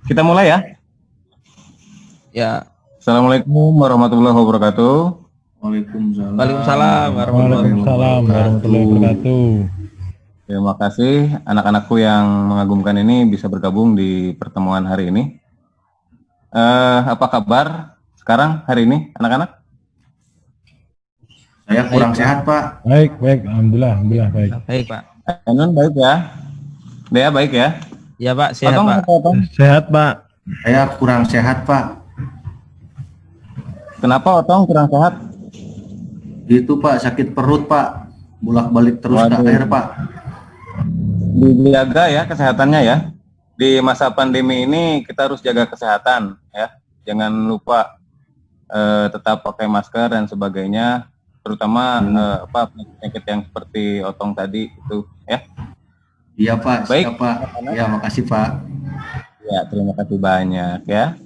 Kita mulai ya. Ya. Assalamualaikum warahmatullahi wabarakatuh. Waalaikumsalam warahmatullahi wabarakatuh. Terima kasih anak-anakku yang mengagumkan ini bisa bergabung di pertemuan hari ini. Apa kabar sekarang hari ini anak-anak? Saya kurang sehat, Pak. Baik, alhamdulillah baik. Baik, Pak. Enun baik ya? Dea baik ya? Ya, Pak, sehat, Otong, Pak. Sehat, Pak. Saya kurang sehat, Pak. Kenapa Otong kurang sehat? Itu, Pak, sakit perut, Pak. Bolak-balik terus ke air, Pak. Dijaga ya kesehatannya ya. Di masa pandemi ini kita harus jaga kesehatan ya. Jangan lupa tetap pakai masker dan sebagainya, terutama penyakit yang seperti Otong tadi itu ya. Iya, Pak. Baik, siap, Pak. Ya, makasih, Pak. Ya, terima kasih banyak ya.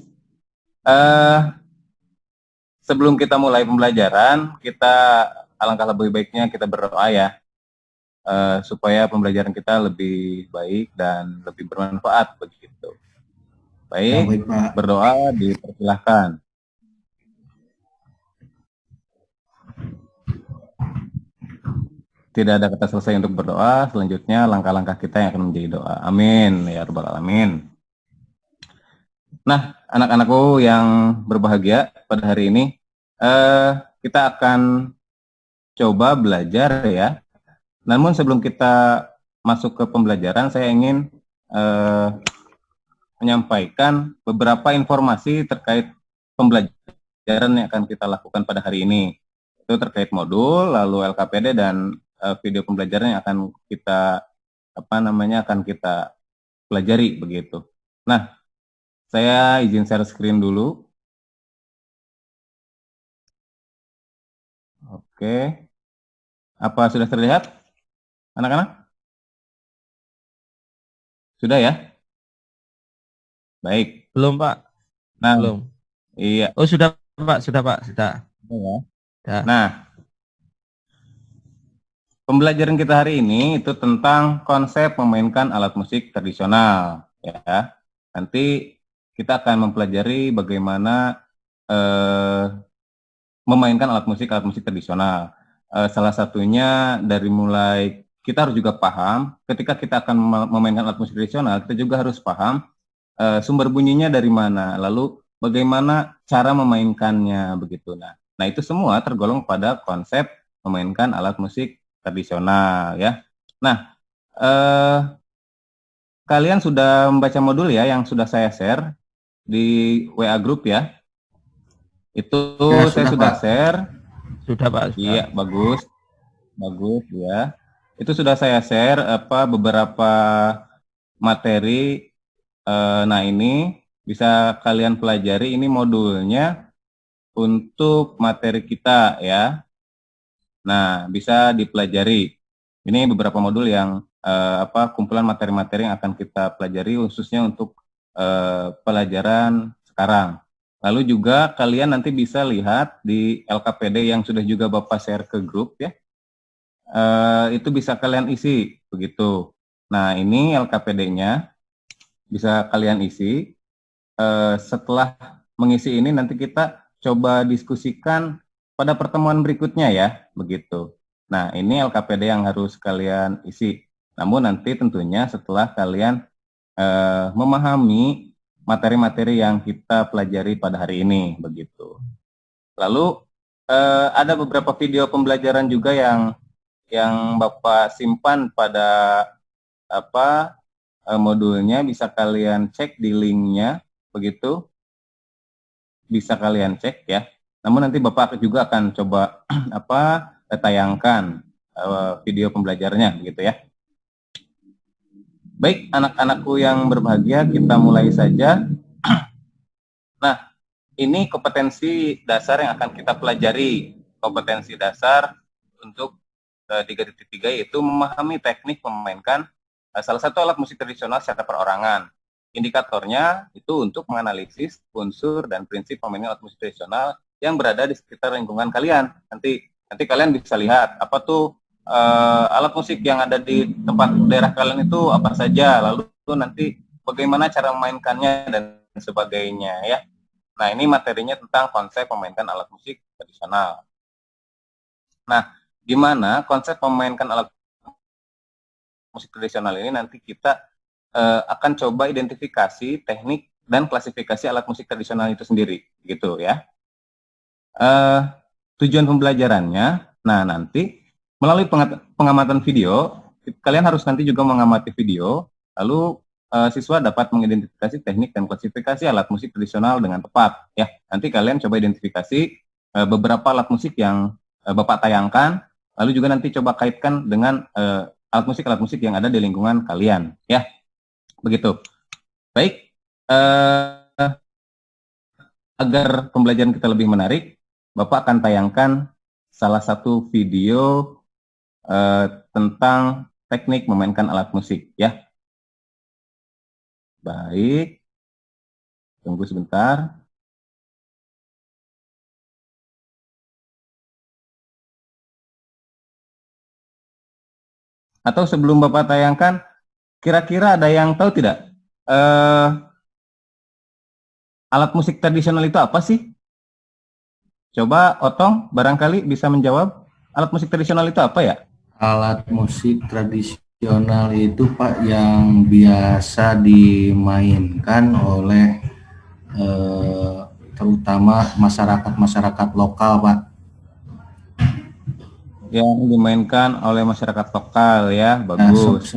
Sebelum kita mulai pembelajaran, kita alangkah lebih baiknya kita berdoa ya, supaya pembelajaran kita lebih baik dan lebih bermanfaat begitu. Baik, Ya, baik, Pak. berdoa dipersilahkan. Tidak ada kata selesai untuk berdoa, selanjutnya langkah-langkah kita yang akan menjadi doa. Amin ya rabbal alamin. Nah, anak-anakku yang berbahagia pada hari ini, kita akan coba belajar ya. Namun sebelum kita masuk ke pembelajaran, saya ingin menyampaikan beberapa informasi terkait pembelajaran yang akan kita lakukan pada hari ini. Itu terkait modul, lalu LKPD dan video pembelajaran yang akan kita akan kita pelajari begitu. Nah, saya izin share screen dulu. Oke. Apa sudah terlihat, anak-anak? Sudah ya? Baik. Belum, Pak. Nah, Belum. Iya. Oh, sudah, Pak. Sudah, Pak. Sudah. Ya. Sudah. Nah, pembelajaran kita hari ini itu tentang konsep memainkan alat musik tradisional ya. Nanti kita akan mempelajari bagaimana memainkan alat musik tradisional. Salah satunya dari mulai kita harus juga paham ketika kita akan memainkan alat musik tradisional, kita juga harus paham sumber bunyinya dari mana, lalu bagaimana cara memainkannya begitu. Nah itu semua tergolong pada konsep memainkan alat musik tradisional ya. Nah, kalian sudah membaca modul ya yang sudah saya share di WA group ya. Itu ya, saya sudah share. Sudah, Pak. Sudah. Iya, bagus ya. Itu sudah saya share beberapa materi. Nah ini bisa kalian pelajari, ini modulnya untuk materi kita ya. Nah bisa dipelajari. Ini beberapa modul yang kumpulan materi-materi yang akan kita pelajari khususnya untuk pelajaran sekarang. Lalu juga kalian nanti bisa lihat di LKPD yang sudah juga Bapak share ke grup ya. Itu bisa kalian isi begitu. Nah ini LKPD-nya bisa kalian isi. Setelah mengisi ini nanti kita coba diskusikan pada pertemuan berikutnya ya, begitu. Nah ini LKPD yang harus kalian isi. Namun nanti tentunya setelah kalian memahami materi-materi yang kita pelajari pada hari ini, begitu. Lalu ada beberapa video pembelajaran juga yang Bapak simpan pada modulnya, bisa kalian cek di linknya, begitu. Bisa kalian cek ya. Namun nanti Bapak juga akan coba tayangkan video pembelajarannya, begitu ya. Baik, anak-anakku yang berbahagia, kita mulai saja. Nah, ini kompetensi dasar yang akan kita pelajari. Kompetensi dasar untuk 3.3 yaitu memahami teknik memainkan salah satu alat musik tradisional secara perorangan. Indikatornya itu untuk menganalisis unsur dan prinsip pemainan alat musik tradisional yang berada di sekitar lingkungan kalian. Nanti kalian bisa lihat apa tuh alat musik yang ada di tempat daerah kalian itu apa saja, lalu nanti bagaimana cara memainkannya dan sebagainya ya. Nah, ini materinya tentang konsep memainkan alat musik tradisional. Nah, gimana konsep memainkan alat musik tradisional ini nanti kita akan coba identifikasi teknik dan klasifikasi alat musik tradisional itu sendiri, gitu ya. Tujuan pembelajarannya, nah nanti melalui pengamatan video, kalian harus nanti juga mengamati video, lalu siswa dapat mengidentifikasi teknik dan klasifikasi alat musik tradisional dengan tepat. Ya, nanti kalian coba identifikasi beberapa alat musik yang Bapak tayangkan, lalu juga nanti coba kaitkan dengan alat musik yang ada di lingkungan kalian. Ya, begitu. Baik, agar pembelajaran kita lebih menarik, Bapak akan tayangkan salah satu video tentang teknik memainkan alat musik, ya. Baik, tunggu sebentar. Atau sebelum Bapak tayangkan, kira-kira ada yang tahu tidak? Alat musik tradisional itu apa sih? Coba Otong barangkali bisa menjawab. Alat musik tradisional itu apa ya? Alat musik tradisional itu Pak yang biasa dimainkan oleh terutama masyarakat lokal Pak. Yang dimainkan oleh masyarakat lokal ya, bagus.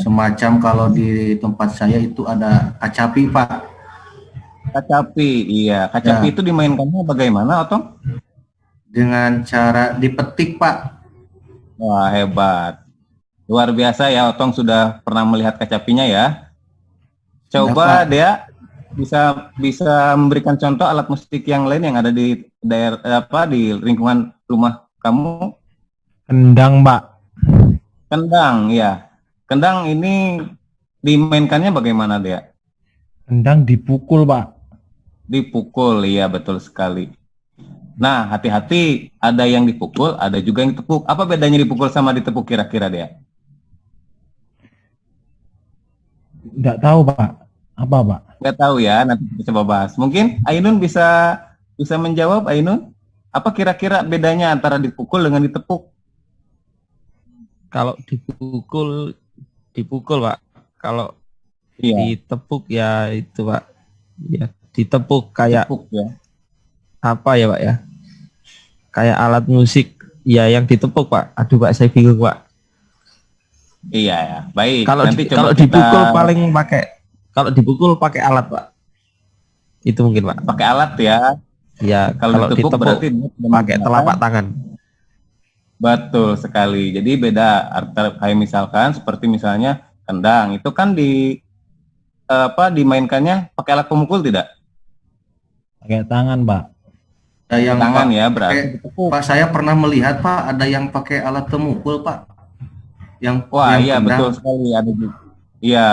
Semacam kalau di tempat saya itu ada kacapi Pak. Kacapi, iya. Kacapi itu dimainkannya bagaimana, Otong? Dengan cara dipetik, Pak. Wah, hebat. Luar biasa ya, Otong sudah pernah melihat kacapinya ya. Coba dia bisa memberikan contoh alat musik yang lain yang ada di daerah di lingkungan rumah kamu. Kendang, Pak. Kendang, ya. Kendang ini dimainkannya bagaimana dia? Kendang dipukul, Pak. Dipukul, iya betul sekali. Nah, hati-hati, ada yang dipukul, ada juga yang ditepuk. Apa bedanya dipukul sama ditepuk kira-kira dia? Nggak tahu, Pak. Apa, Pak? Nggak tahu ya, nanti kita coba bahas. Mungkin Ainun bisa menjawab, Ainun? Apa kira-kira bedanya antara dipukul dengan ditepuk? Kalau dipukul, Pak. Kalau ditepuk ya itu, Pak. Ya, ditepuk kayak tepuk, ya. Apa ya, Pak ya? Kayak alat musik ya yang ditepuk, Pak. Aduh, Pak, saya bingung, Pak. Iya ya, baik. Kalau dipukul pakai alat, Pak. Itu mungkin, Pak. Pakai alat ya. Ya, kalau ditepuk berarti pakai telapak tangan. Betul sekali. Jadi beda kayak misalkan seperti misalnya kendang itu kan dimainkannya pakai alat pemukul tidak? Pakai tangan, Pak. Ada yang tangan ya berarti. Pak, saya pernah melihat Pak ada yang pakai alat pemukul Pak. Wah, iya kendang. Betul sekali ada juga. Iya.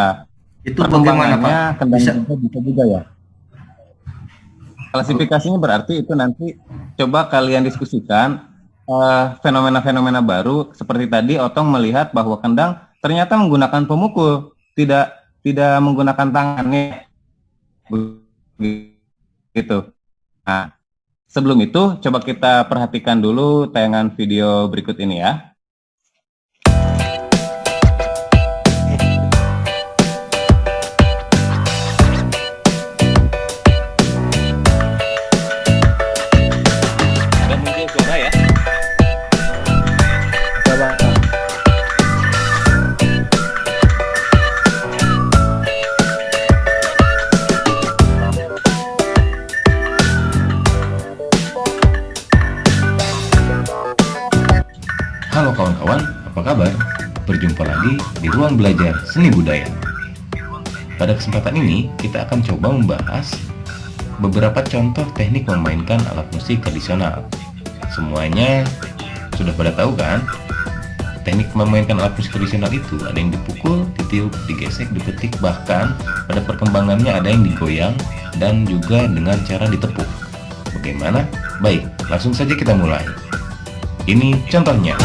Itu bagaimana Pak? Bisa juga ya. Klasifikasinya berarti itu nanti coba kalian diskusikan fenomena-fenomena baru seperti tadi Otong melihat bahwa kendang ternyata menggunakan pemukul, tidak menggunakan tangannya. Gitu. Nah, sebelum itu coba kita perhatikan dulu tayangan video berikut ini ya. Ada muncul suara ya? Halo kawan-kawan, apa kabar? Berjumpa lagi di Ruang Belajar Seni Budaya. Pada kesempatan ini, kita akan coba membahas beberapa contoh teknik memainkan alat musik tradisional. Semuanya sudah pada tahu kan? Teknik memainkan alat musik tradisional itu ada yang dipukul, ditiup, digesek, dipetik, bahkan pada perkembangannya ada yang digoyang dan juga dengan cara ditepuk. Bagaimana? Baik, langsung saja kita mulai. Ini contohnya.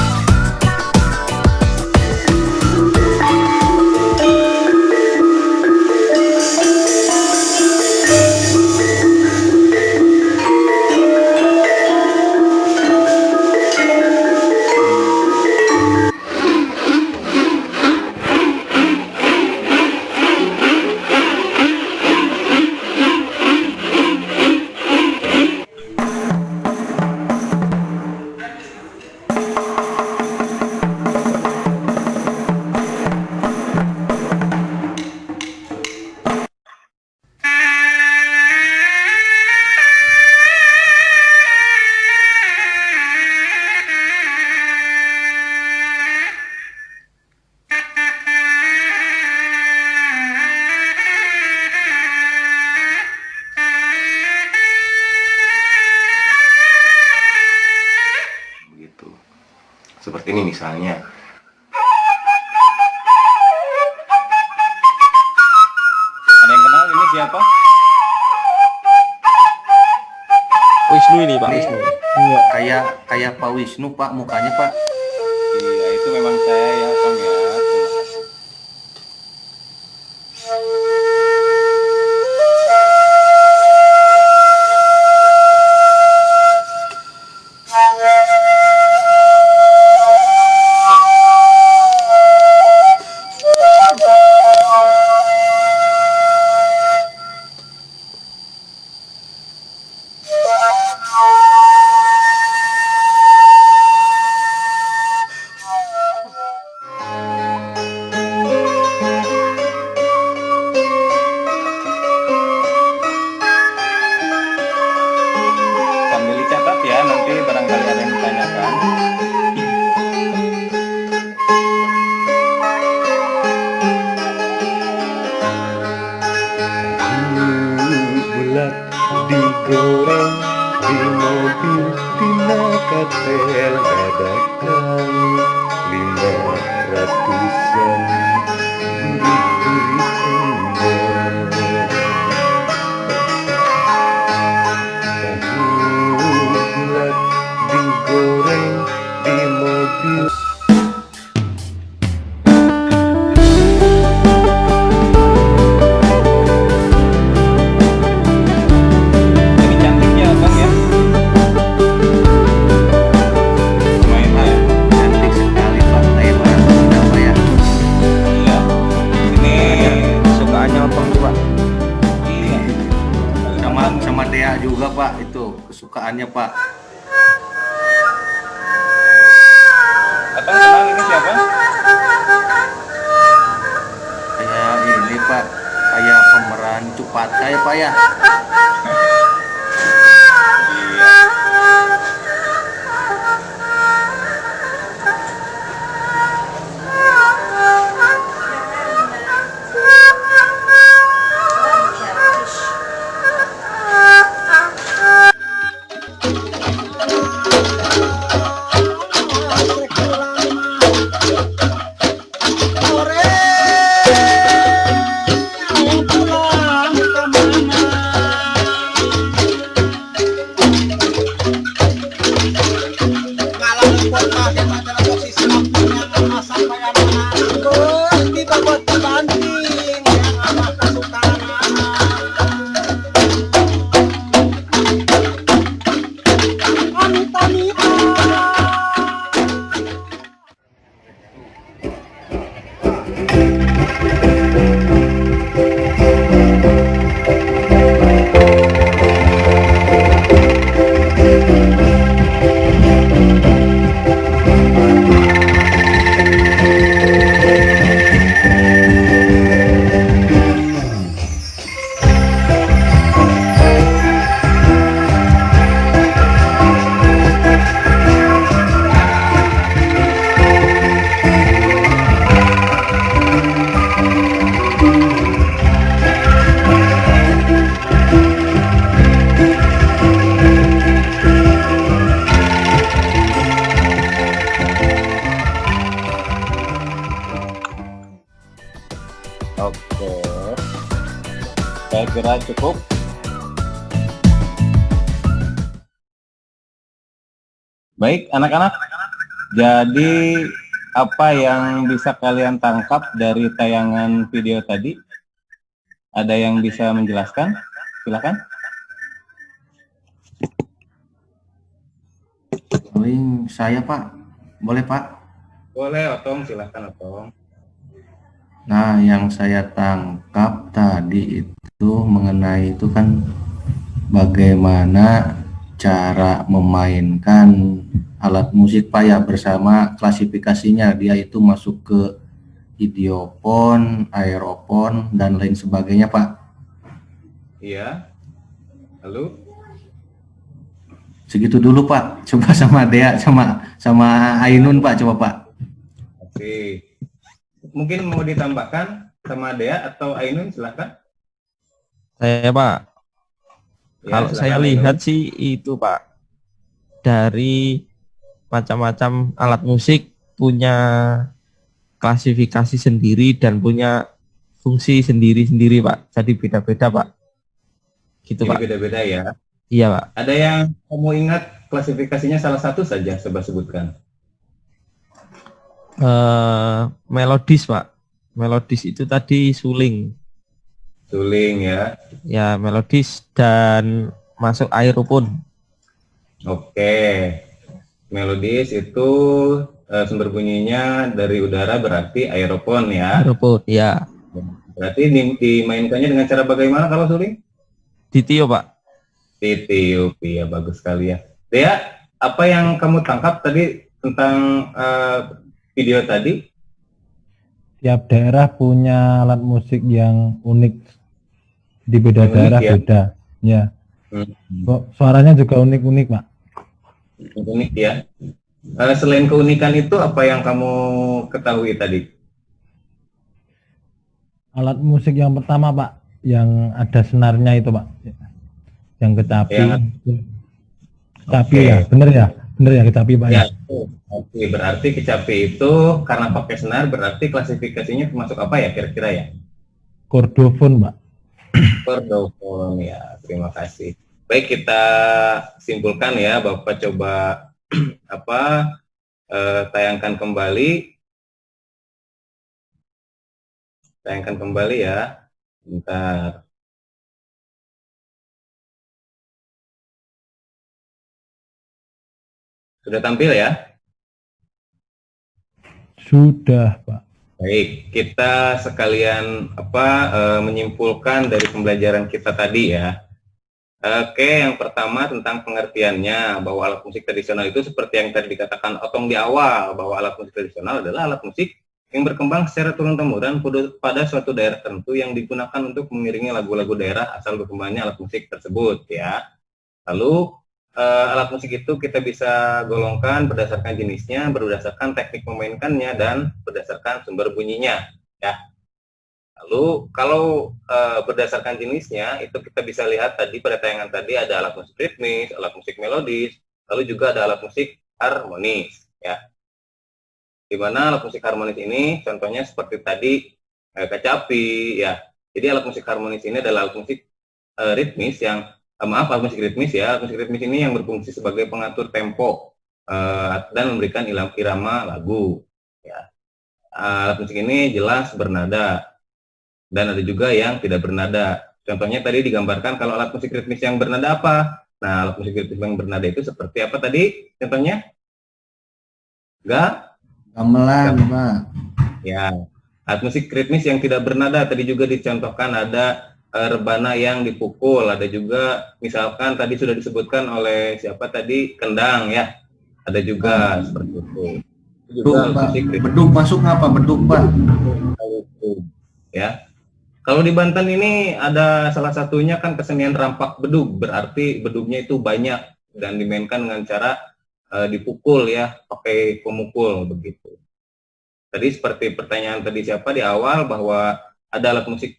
seperti ini misalnya. Ada yang kenal ini siapa? Wisnu ini Pak Ini Wisnu. kayak Pak Wisnu Pak mukanya Pak. Iya, itu memang saya ya, Tong ya. Terima kasih. Sambil dicatat ya, nanti barangkali ada yang ditanyakan. Bulat digoreng di mobil Tina Katel dadakan 500-an gurih-gurih enggak. Tahu bulat digoreng di mobil. Ini cantiknya Bang ya. Main ya. Cantik sekali Pak. Taiwan apa ya? Iya. Ini Kesukaannya Otong tuh Pak. iya. Sama Dea juga Pak itu kesukaannya Pak. Atau kenal ini siapa? Kayak ini Pak, kayak pemeran Cupat kayak Pak ya. Iya. Oke. Saya kira cukup. Baik, anak-anak. Jadi apa yang bisa kalian tangkap dari tayangan video tadi? Ada yang bisa menjelaskan? Silakan. Paling saya Pak, boleh Pak? Boleh, Otong. Silakan, Otong. Nah, yang saya tangkap tadi itu mengenai itu kan bagaimana cara memainkan alat musik Pak ya bersama klasifikasinya. Dia itu masuk ke idiopon, aeropon, dan lain sebagainya Pak. Iya. Lalu? Segitu dulu Pak. Coba sama Dea sama Ainun Pak, coba Pak. Oke. Mungkin mau ditambahkan sama Dea atau Ainun, silakan. Saya Pak, Ya, kalau silakan, saya Ainun. lihat sih itu Pak, dari macam-macam alat musik punya klasifikasi sendiri dan punya fungsi sendiri-sendiri, Pak. Jadi beda-beda, Pak. Gitu, Jadi Pak. beda-beda ya. Iya, Pak. Ada yang kamu ingat klasifikasinya salah satu saja, coba sebutkan. Melodis, Pak. Melodis itu tadi suling. Suling ya. Ya, melodis dan masuk aeropon. Oke. Melodis itu sumber bunyinya dari udara berarti aeropon ya. Aeropon, ya. Berarti dimainkannya dengan cara bagaimana kalau suling? Ditio, Pak. Ditiup, ya bagus sekali ya. Dea, apa yang kamu tangkap tadi tentang video tadi? Tiap daerah punya alat musik yang unik, di beda Yang unik daerah ya? beda. Ya. Suaranya juga unik-unik, Pak. Unik ya. Selain keunikan itu, apa yang kamu ketahui tadi? Alat musik yang pertama, Pak, yang ada senarnya itu, Pak. Yang kecapi. Ya. Kecapi Oke. ya, bener ya? Bener ya kecapi, Pak ya? Ya, oke. Berarti kecapi itu karena pakai senar, berarti klasifikasinya termasuk apa ya kira-kira ya? Kordofon, Pak. Kordofon ya. Terima kasih. Baik, kita simpulkan ya, Bapak coba tayangkan kembali. Tayangkan kembali ya. Bentar. Sudah tampil ya? Sudah, Pak. Baik, kita sekalian menyimpulkan dari pembelajaran kita tadi ya. Oke, yang pertama tentang pengertiannya, bahwa alat musik tradisional itu seperti yang tadi dikatakan Otong di awal, bahwa alat musik tradisional adalah alat musik yang berkembang secara turun-temurun pada suatu daerah tertentu yang digunakan untuk mengiringi lagu-lagu daerah asal berkembangnya alat musik tersebut ya. Lalu alat musik itu kita bisa golongkan berdasarkan jenisnya, berdasarkan teknik memainkannya, dan berdasarkan sumber bunyinya ya. Lalu kalau berdasarkan jenisnya itu kita bisa lihat tadi pada tayangan tadi ada alat musik ritmis, alat musik melodis, lalu juga ada alat musik harmonis ya. Di mana alat musik harmonis ini contohnya seperti tadi kecapi ya. Jadi alat musik harmonis ini adalah alat musik ritmis yang alat musik ritmis ya. Alat musik ritmis ini yang berfungsi sebagai pengatur tempo dan memberikan irama lagu ya. Alat musik ini jelas bernada dan ada juga yang tidak bernada. Contohnya tadi digambarkan kalau alat musik ritmis yang bernada apa? Nah, alat musik ritmis yang bernada itu seperti apa tadi? Contohnya? Gamelan, Pak. Ya. Alat musik ritmis yang tidak bernada tadi juga dicontohkan ada rebana yang dipukul, ada juga misalkan tadi sudah disebutkan oleh siapa tadi, kendang ya. Ada juga seperti itu. Itu juga alat musik ritmis. Beduk masuk apa? Beduk, Pak. Ya. Kalau di Banten ini ada salah satunya kan kesenian rampak bedug, berarti bedugnya itu banyak dan dimainkan dengan cara dipukul ya, pakai pemukul begitu. Tadi seperti pertanyaan tadi siapa di awal bahwa ada alat musik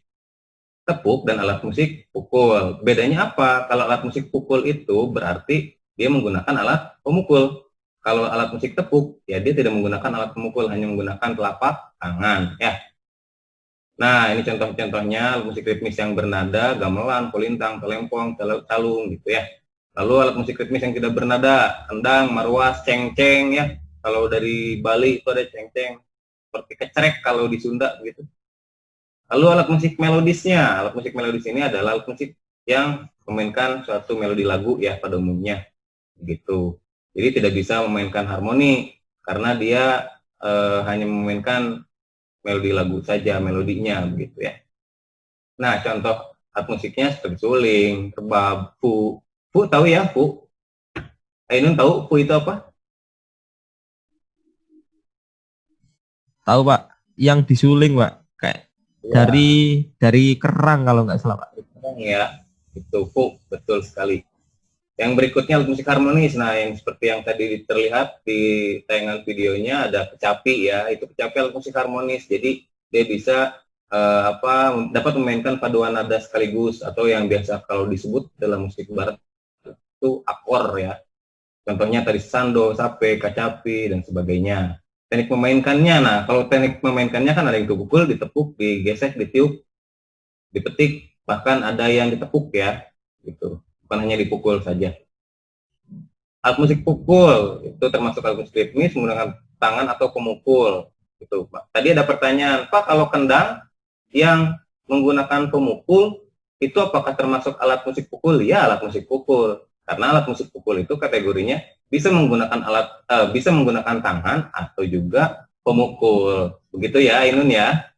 tepuk dan alat musik pukul. Bedanya apa? Kalau alat musik pukul itu berarti dia menggunakan alat pemukul. Kalau alat musik tepuk, ya dia tidak menggunakan alat pemukul, hanya menggunakan telapak tangan ya. Nah, ini contoh-contohnya musik ritmis yang bernada, gamelan, kolintang, telempong, calung gitu ya. Lalu alat musik ritmis yang tidak bernada, kendang, marwas, ceng-ceng ya. Kalau dari Bali itu ada ceng-ceng, seperti kecerek kalau di Sunda gitu. Lalu alat musik melodisnya, alat musik melodis ini adalah alat musik yang memainkan suatu melodi lagu ya pada umumnya gitu. Jadi tidak bisa memainkan harmoni karena dia hanya memainkan melodi lagu saja, melodinya begitu ya. Nah, contoh alat musiknya seperti suling, rebab, fu. Fu tahu ya, fu? Ainun tahu fu itu apa? Tahu, Pak. Yang disuling, Pak. Kayak Ya, dari kerang kalau nggak salah, Pak. ya, itu fu, betul sekali. Yang berikutnya alat musik harmonis. Nah, yang seperti yang tadi terlihat di tayangan videonya ada kecapi ya. Itu kecapi alat musik harmonis. Jadi dia bisa dapat memainkan paduan nada sekaligus atau yang biasa kalau disebut dalam musik barat itu akor ya. Contohnya tadi sando, sape, kacapi dan sebagainya. teknik memainkannya. Nah, kalau teknik memainkannya kan ada yang dipukul, ditepuk, digesek, ditiup, dipetik, bahkan ada yang ditepuk ya, gitu. Bukan hanya dipukul saja. Alat musik pukul itu termasuk alat musik ritmis menggunakan tangan atau pemukul. Gitu, Pak. Tadi ada pertanyaan, Pak, kalau kendang yang menggunakan pemukul itu apakah termasuk alat musik pukul? Ya, alat musik pukul. Karena alat musik pukul itu kategorinya bisa menggunakan bisa menggunakan tangan atau juga pemukul. Begitu ya, Ainun ya.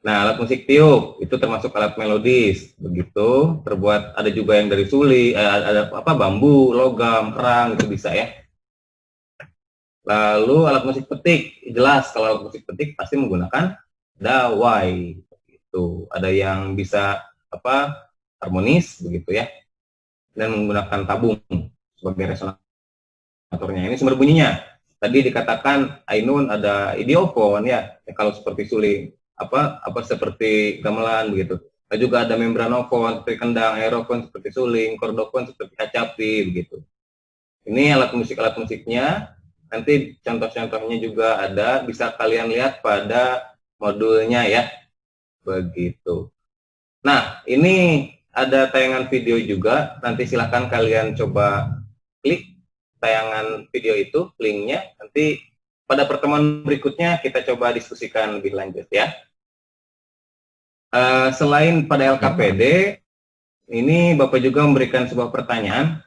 Nah, alat musik tiup itu termasuk alat melodis. Begitu, terbuat ada juga yang dari suli, ada bambu, logam, kerang itu bisa ya. Lalu alat musik petik, jelas kalau alat musik petik pasti menggunakan dawai. Itu ada yang bisa harmonis begitu ya, dan menggunakan tabung sebagai resonatornya. Ini sumber bunyinya. Tadi dikatakan Ainun ada idiofon ya, kalau seperti suling seperti gamelan begitu. Dan juga ada membranofon seperti kendang, aerofon seperti suling, kordofon seperti kacapi begitu. Ini alat musiknya. Nanti contoh-contohnya juga ada, bisa kalian lihat pada modulnya ya, begitu. Nah, ini ada tayangan video juga, nanti silahkan kalian coba klik tayangan video itu, linknya, nanti pada pertemuan berikutnya kita coba diskusikan lebih lanjut ya. Selain pada LKPD, ini Bapak juga memberikan sebuah pertanyaan.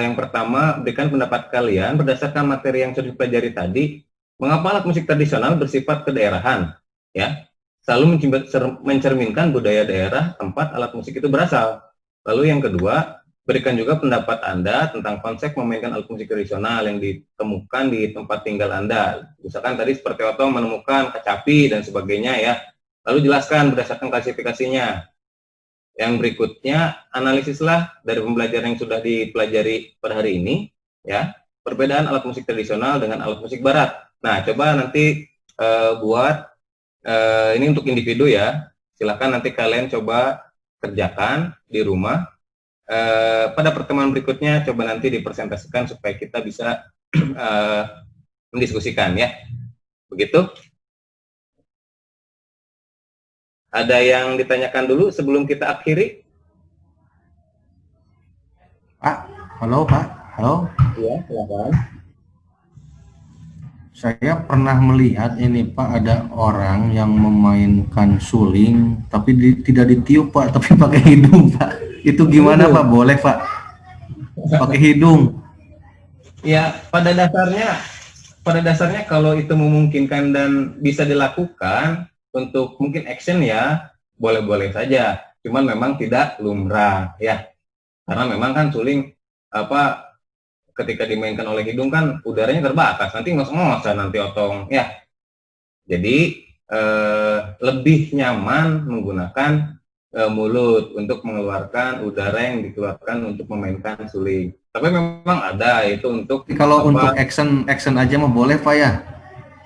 Yang pertama, berikan pendapat kalian berdasarkan materi yang sudah dipelajari tadi, mengapa alat musik tradisional bersifat kedaerahan, ya, selalu mencerminkan budaya daerah tempat alat musik itu berasal. Lalu yang kedua, berikan juga pendapat Anda tentang konsep memainkan alat musik tradisional yang ditemukan di tempat tinggal Anda. Misalkan tadi seperti Otong menemukan kecapi dan sebagainya ya. Lalu jelaskan berdasarkan klasifikasinya. Yang berikutnya, analisislah dari pembelajaran yang sudah dipelajari pada hari ini, ya, perbedaan alat musik tradisional dengan alat musik barat. Nah, coba nanti ini untuk individu ya, silahkan nanti kalian coba kerjakan di rumah. Pada pertemuan berikutnya, coba nanti dipresentasikan supaya kita bisa mendiskusikan ya, begitu. Ada yang ditanyakan dulu sebelum kita akhiri? Pak, halo Pak, halo. Iya, silakan. Saya pernah melihat ini Pak, ada orang yang memainkan suling tapi tidak ditiup Pak, tapi pakai hidung Pak. Itu gimana Pak? Boleh Pak? Pakai hidung? Ya, pada dasarnya kalau itu memungkinkan dan bisa dilakukan untuk mungkin action ya, boleh-boleh saja. Cuman memang tidak lumrah ya. Karena memang kan suling ketika dimainkan oleh hidung kan udaranya terbatas, nanti ngos-ngosan nanti Otong ya. Jadi lebih nyaman menggunakan mulut untuk mengeluarkan udara yang dikeluarkan untuk memainkan suling. Tapi memang ada itu untuk kalau untuk action aja mah boleh Pak ya?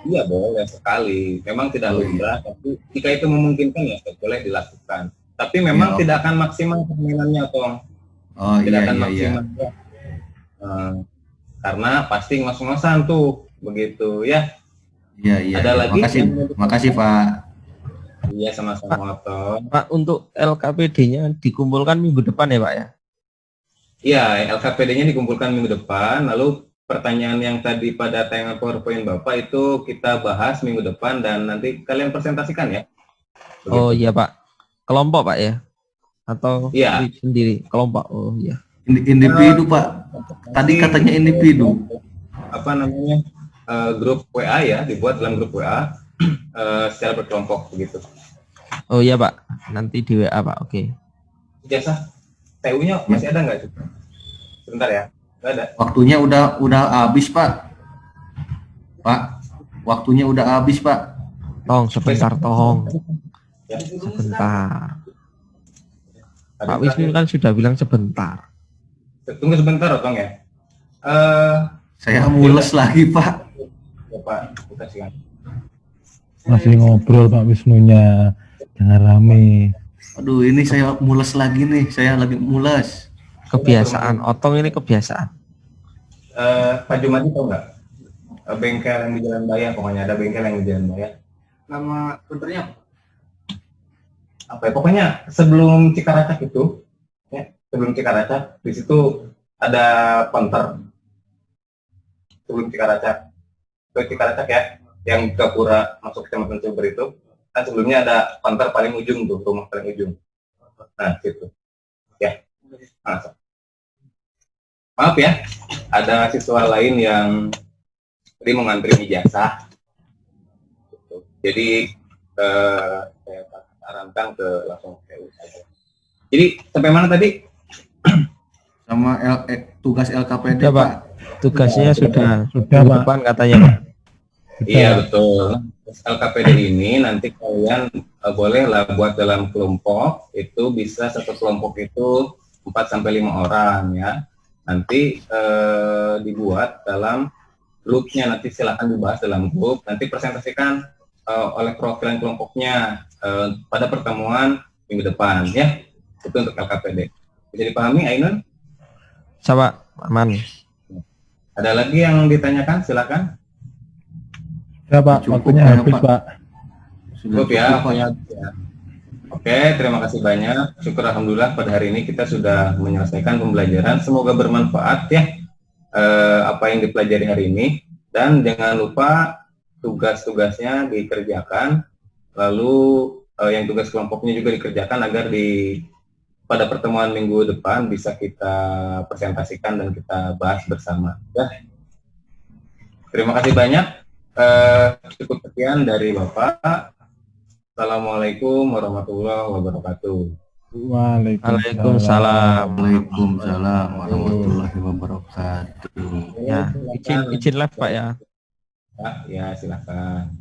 Iya boleh sekali. Memang tidak lumrah, tapi jika itu memungkinkan ya boleh dilakukan. Tapi memang tidak akan maksimal permainannya Tong. Tidak akan maksimal. Ya. Karena pasti ngos-ngosan tuh begitu ya. Iya. Ada lagi? Makasih Pak. Iya sama-sama Tong. Pak, untuk LKPD-nya dikumpulkan minggu depan ya Pak ya? Iya, LKPD-nya dikumpulkan minggu depan. Lalu pertanyaan yang tadi pada tayangan PowerPoint Bapak itu kita bahas minggu depan dan nanti kalian presentasikan ya. Begitu. Oh iya Pak. Kelompok Pak ya? Atau iya. Sendiri? Kelompok. Oh iya. Individu Pak. Tadi katanya individu. Grup WA ya, dibuat dalam grup WA secara berkelompok begitu. Oh iya Pak. Nanti di WA Pak. Oke. Jasa TU-nya masih ada nggak? Sebentar ya. Nggak ada. Waktunya udah habis Pak. Pak, waktunya udah habis Pak. Tong, sebentar Tong. Ya. Sebentar. Pak Wisnu kan sudah bilang sebentar. Tunggu sebentar Tong ya. Saya mules lagi Pak. Ya Pak, kita silakan. Masih ngobrol Pak Wisnunya, jangan rame. Aduh, ini saya mules lagi nih. Saya lagi mules. Kebiasaan, Otong ini kebiasaan. Pak Jumadi tahu nggak? Bengkel yang di Jalan Raya, pokoknya ada bengkel yang di Jalan Raya. Nama benternya apa ya? Pokoknya sebelum Cikaracak itu, ya, sebelum Cikaracak, di situ ada Penter. Sebelum Cikaracak, itu Cikaracak ya, yang ke Pura masuk Kecamatan Sumber itu. Kan sebelumnya ada Penter paling ujung tuh, rumah paling ujung. Nah, situ. Ya. Nah, maaf ya, ada siswa lain yang tadi mau ngantri ijazah. Jadi saya sarankan ke langsung ke saja. Jadi sampai mana tadi? Sama tugas LKPD Sudah, Pak. Pak. Tugasnya sudah Sudah, minggu Pak. depan katanya, Pak. Iya betul. LKPD ini nanti kalian boleh lah buat dalam kelompok, itu bisa satu kelompok itu 4 sampai 5 orang ya. Nanti dibuat dalam grupnya, nanti silakan dibahas dalam grup, nanti presentasikan oleh perwakilan kelompoknya pada pertemuan minggu depan ya. Itu untuk LKPD. Bisa dipahami Ainun? Sama aman. Ada lagi yang ditanyakan? Silakan. Ya Pak, Cukup, waktunya ya, habis Pak. Pak. Cukup ya. Oke, terima kasih banyak. Syukur alhamdulillah pada hari ini kita sudah menyelesaikan pembelajaran. Semoga bermanfaat ya apa yang dipelajari hari ini. Dan jangan lupa tugas-tugasnya dikerjakan. Lalu yang tugas kelompoknya juga dikerjakan agar pada pertemuan minggu depan bisa kita presentasikan dan kita bahas bersama. Ya. Terima kasih banyak. Cukup sekian dari Bapak. Assalamualaikum warahmatullahi wabarakatuh. Waalaikumsalam. Waalaikumsalam warahmatullahi wabarakatuh. Ya, izin live Pak ya. Ya, silakan.